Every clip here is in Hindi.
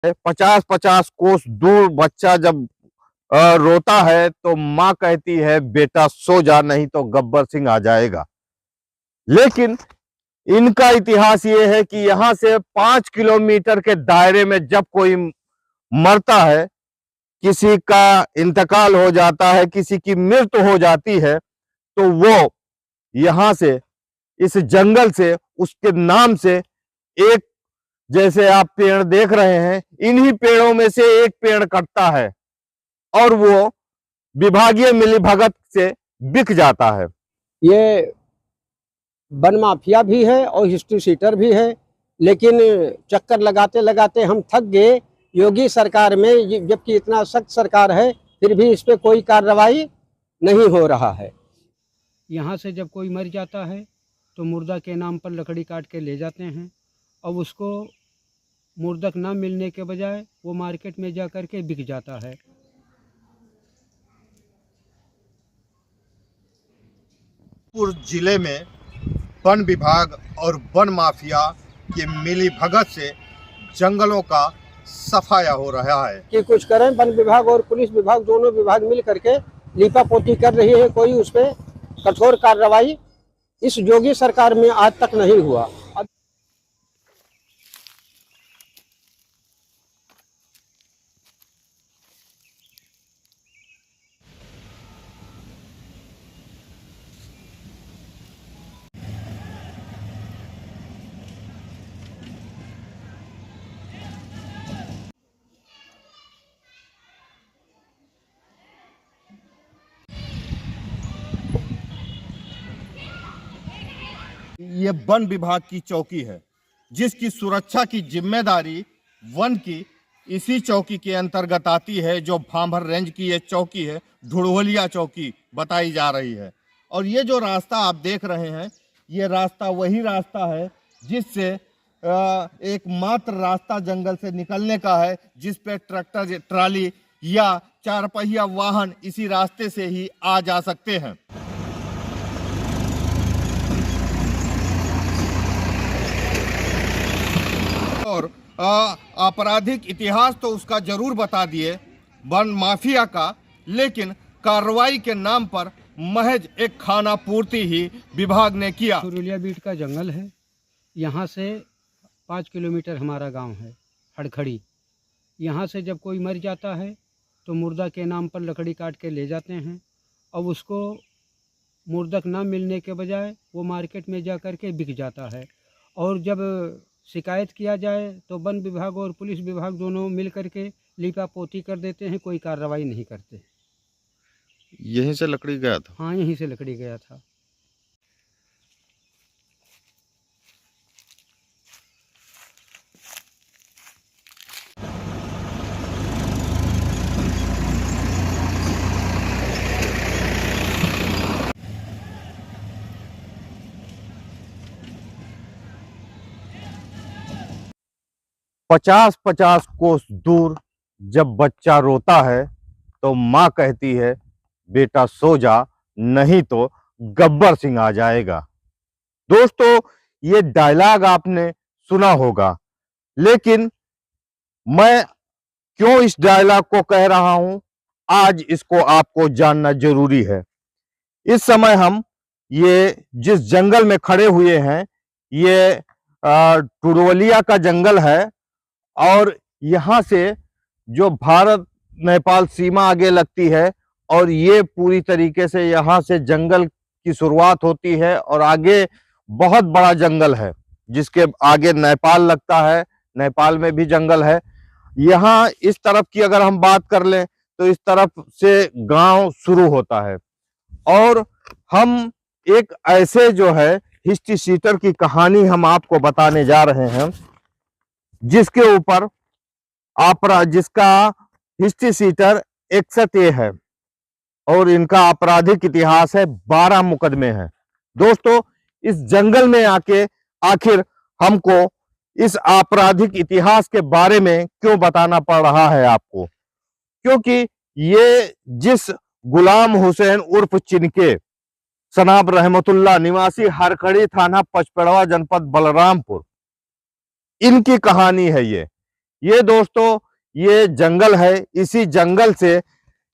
50-50 कोस दूर बच्चा जब रोता है तो माँ कहती है बेटा सो जा, नहीं तो गब्बर सिंह आ जाएगा। लेकिन इनका इतिहास ये है कि यहां से 5 किलोमीटर के दायरे में जब कोई मरता है, किसी का इंतकाल हो जाता है, किसी की मृत्यु हो जाती है, तो वो यहां से, इस जंगल से, उसके नाम से एक, जैसे आप पेड़ देख रहे हैं, इन्हीं पेड़ों में से एक पेड़ कटता है और वो विभागीय मिलीभगत से बिक जाता है। ये वन माफिया भी है और हिस्ट्री सीटर भी है, लेकिन चक्कर लगाते लगाते हम थक गए योगी सरकार में, जबकि इतना सख्त सरकार है फिर भी इस पे कोई कार्रवाई नहीं हो रहा है। यहाँ से जब कोई मर जाता है तो मुर्दा के नाम पर लकड़ी काट के ले जाते हैं, अब उसको मुर्दक ना मिलने के बजाय वो मार्केट में जा कर के बिक जाता है। जिले में वन विभाग और वन माफिया के मिलीभगत से जंगलों का सफाया हो रहा है कि कुछ करें, वन विभाग और पुलिस विभाग दोनों विभाग मिल करके लीपापोती कर रही है, कोई उस पर कठोर कार्रवाई इस योगी सरकार में आज तक नहीं हुआ। ये वन विभाग की चौकी है, जिसकी सुरक्षा की जिम्मेदारी वन की इसी चौकी के अंतर्गत आती है, जो भांभर रेंज की ये चौकी है, ढुड़वलिया चौकी बताई जा रही है। और ये जो रास्ता आप देख रहे हैं, ये रास्ता वही रास्ता है जिससे एकमात्र रास्ता जंगल से निकलने का है, जिस पे ट्रैक्टर, ट्राली या चार पहिया वाहन इसी रास्ते से ही आ जा सकते हैं। और आपराधिक इतिहास तो उसका जरूर बता दिए वन माफिया का, लेकिन कार्रवाई के नाम पर महज एक खाना पूर्ति ही विभाग ने किया। सुरुलिया बीट का जंगल है, यहाँ से 5 किलोमीटर हमारा गांव है हड़खड़ी। यहाँ से जब कोई मर जाता है तो मुर्दा के नाम पर लकड़ी काट के ले जाते हैं, अब उसको मुर्दक ना मिलने के बजाय वो मार्केट में जा कर के बिक जाता है। और जब शिकायत किया जाए तो वन विभाग और पुलिस विभाग दोनों मिल करके लीपापोती कर देते हैं, कोई कार्रवाई नहीं करते। यहीं से लकड़ी गया था? हाँ, यहीं से लकड़ी गया था। पचास 50 कोस दूर जब बच्चा रोता है तो माँ कहती है बेटा सो जा, नहीं तो गब्बर सिंह आ जाएगा। दोस्तों, ये डायलॉग आपने सुना होगा, लेकिन मैं क्यों इस डायलॉग को कह रहा हूं, आज इसको आपको जानना जरूरी है। इस समय हम ये जिस जंगल में खड़े हुए हैं, ये टुडवलिया का जंगल है और यहाँ से जो भारत नेपाल सीमा आगे लगती है, और ये पूरी तरीके से यहाँ से जंगल की शुरुआत होती है और आगे बहुत बड़ा जंगल है, जिसके आगे नेपाल लगता है, नेपाल में भी जंगल है। यहाँ इस तरफ की अगर हम बात कर लें तो इस तरफ से गांव शुरू होता है, और हम एक ऐसे जो है हिस्ट्री सीटर की कहानी हम आपको बताने जा रहे हैं, जिसके ऊपर जिसका हिस्ट्री सीटर 61A है और इनका आपराधिक इतिहास है, 12 मुकदमे हैं। दोस्तों, इस जंगल में आके आखिर हमको इस आपराधिक इतिहास के बारे में क्यों बताना पड़ रहा है आपको, क्योंकि ये जिस गुलाम हुसैन उर्फ चिनके सनाब रहमतुल्लाह, निवासी हरखड़ी थाना पचपेड़वा जनपद बलरामपुर, इनकी कहानी है ये। ये दोस्तों ये जंगल है। इसी जंगल से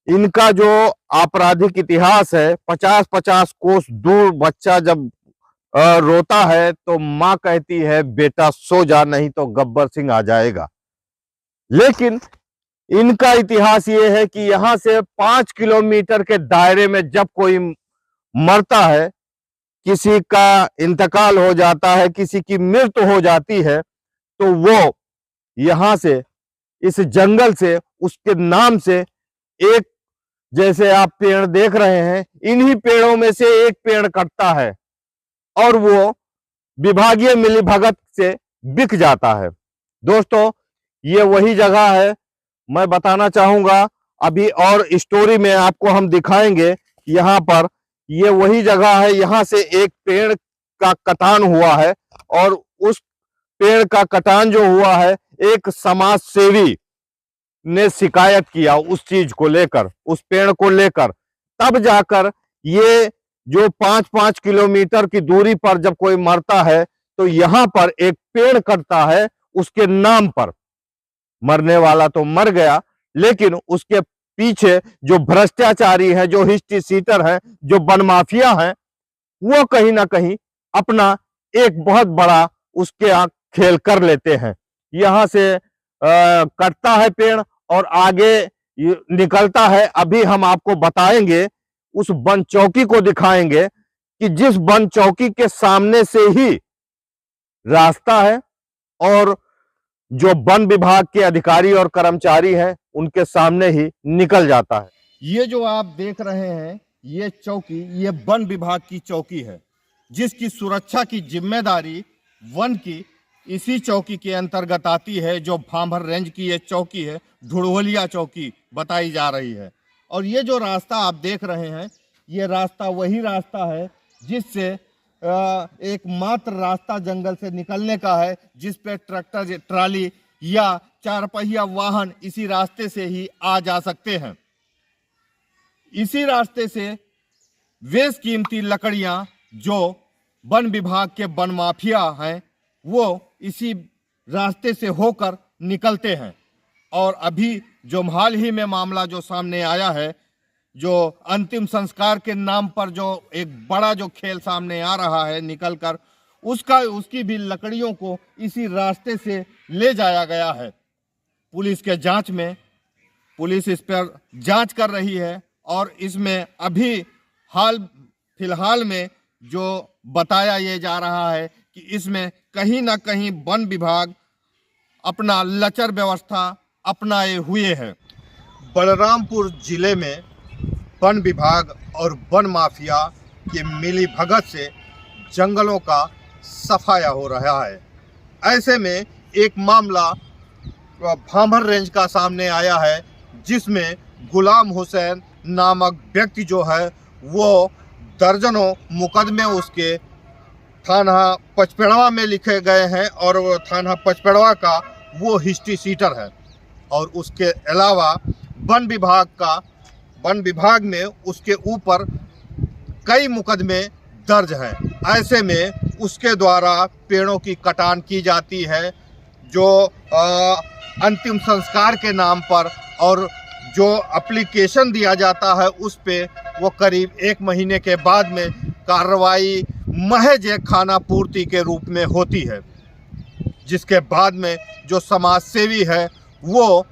इनका जो आपराधिक इतिहास है, 50-50 कोस दूर बच्चा जब रोता है तो माँ कहती है बेटा सो जा, नहीं तो गब्बर सिंह आ जाएगा। लेकिन इनका इतिहास ये है कि यहां से 5 किलोमीटर के दायरे में जब कोई मरता है, किसी का इंतकाल हो जाता है, किसी की मृत्यु हो जाती है, तो वो यहां से इस जंगल से उसके नाम से एक, जैसे आप पेड़ देख रहे हैं, इन्हीं पेड़ों में से एक पेड़ कटता है और वो विभागीय मिलीभगत से बिक जाता है। दोस्तों ये वही जगह है। मैं बताना चाहूंगा अभी और स्टोरी में आपको हम दिखाएंगे। यहाँ पर ये वही जगह है, यहाँ से एक पेड़ का कटान हुआ है और उस पेड़ का कटान जो हुआ है, एक समाज सेवी ने शिकायत किया उस चीज को लेकर, उस पेड़ को लेकर। तब जाकर ये जो 5-5 किलोमीटर की दूरी पर जब कोई मरता है तो यहाँ पर एक पेड़ कटता है उसके नाम पर। मरने वाला तो मर गया, लेकिन उसके पीछे जो भ्रष्टाचारी है, जो हिस्ट्री सीटर है, जो वन माफिया है, वो कहीं ना कहीं अपना एक बहुत बड़ा उसके यहाँ खेल कर लेते हैं। यहाँ से कटता है पेड़ और आगे निकलता है। अभी हम आपको बताएंगे, उस वन चौकी को दिखाएंगे कि जिस वन चौकी के सामने से ही रास्ता है और जो वन विभाग के अधिकारी और कर्मचारी हैं उनके सामने ही निकल जाता है। ये जो आप देख रहे हैं ये चौकी, ये वन विभाग की चौकी है, जिसकी सुरक्षा की जिम्मेदारी वन की इसी चौकी के अंतर्गत आती है। जो भांभर रेंज की ये चौकी है, धुड़वलिया चौकी बताई जा रही है। और ये जो रास्ता आप देख रहे हैं, ये रास्ता वही रास्ता है जिससे एकमात्र रास्ता जंगल से निकलने का है, जिस पे ट्रैक्टर, ट्राली या 4 पहिया वाहन इसी रास्ते से ही आ जा सकते हैं। इसी रास्ते से बेशकीमती लकड़ियां जो वन विभाग के वन माफिया हैं वो इसी रास्ते से होकर निकलते हैं। और अभी जो हाल ही में मामला जो सामने आया है, जो अंतिम संस्कार के नाम पर जो एक बड़ा जो खेल सामने आ रहा है निकलकर, उसकी भी लकड़ियों को इसी रास्ते से ले जाया गया है। पुलिस के जांच में, पुलिस इस पर जांच कर रही है और इसमें अभी फिलहाल में जो बताया ये जा रहा है कि इसमें कहीं ना कहीं वन विभाग अपना लचर व्यवस्था अपनाए हुए है। बलरामपुर जिले में वन विभाग और वन माफिया के मिलीभगत से जंगलों का सफाया हो रहा है। ऐसे में एक मामला भांभर रेंज का सामने आया है, जिसमें गुलाम हुसैन नामक व्यक्ति जो है वो दर्जनों मुकदमे उसके थाना पचपेड़वा में लिखे गए हैं और वो थाना पचपेड़वा का वो हिस्ट्री सीटर है। और उसके अलावा वन विभाग में उसके ऊपर कई मुकदमे दर्ज हैं। ऐसे में उसके द्वारा पेड़ों की कटान की जाती है, जो अंतिम संस्कार के नाम पर, और जो एप्लीकेशन दिया जाता है उस पे वो करीब 1 महीने के बाद में कार्रवाई महज एक खाना पूर्ति के रूप में होती है। जिसके बाद में जो समाज सेवी है वो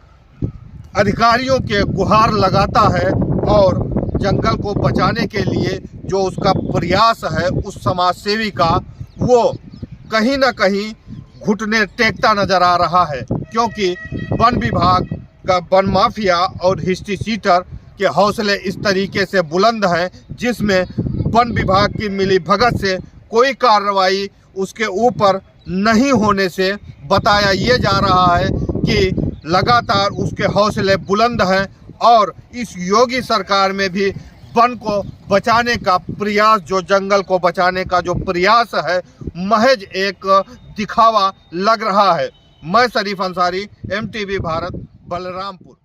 अधिकारियों के गुहार लगाता है और जंगल को बचाने के लिए जो उसका प्रयास है उस समाज सेवी का, वो कहीं ना कहीं घुटने टेकता नजर आ रहा है। क्योंकि वन विभाग का वन माफिया और हिस्ट्री सीटर के हौसले इस तरीके से बुलंद हैं, जिसमें वन विभाग की मिलीभगत से कोई कार्रवाई उसके ऊपर नहीं होने से बताया ये जा रहा है कि लगातार उसके हौसले बुलंद हैं। और इस योगी सरकार में भी वन को बचाने का प्रयास, जो जंगल को बचाने का जो प्रयास है, महज एक दिखावा लग रहा है। मैं शरीफ अंसारी, MTV भारत, बलरामपुर।